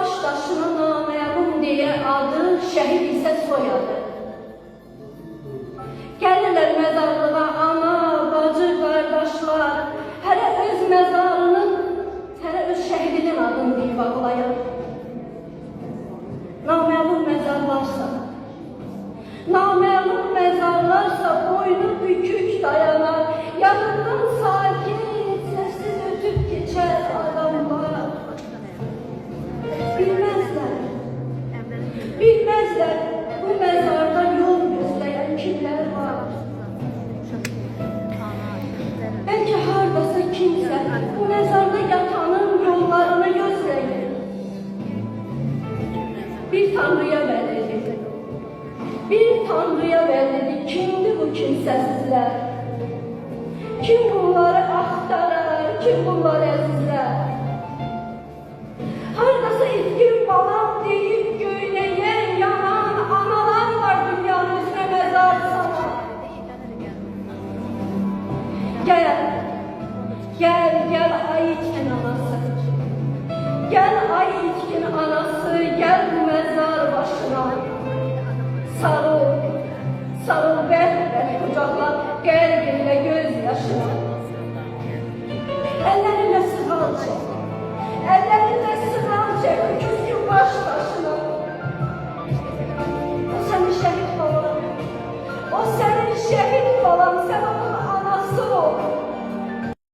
baş daşına naməlum deyə adı, şəhid isə soyadı. Gəlirlər məzarlığa ana, bacı, qardaşlar, hərə öz məzarının, hərə öz şəhidinin adını deyib ağlayır. Naməlum məzarlarsa boynu bükük dayanar, yanından sakin, sessiz ötüb keçər adamlar. Bilməzlər bu məzarda yol gözləyən kimlər var. Bəlkə haradasa kimsə bu məzarda yatanın yollarını gözləyir. Bir Tanrıya bəllidir, kimdir bu kimsəsizlər? Kim bunları axtarar, kim bunları əzizlər? Haradasa itkin balam deyib göynəyən, yanan analar var dünyanın üzrə məzar sana. Gəl ay itkin anası. Gəl ay itkin anası, gəl bu məzar başına. Sarıl bərk qucaqla, qəlbinlə göz yaşına. Əllərinlə sığal çək,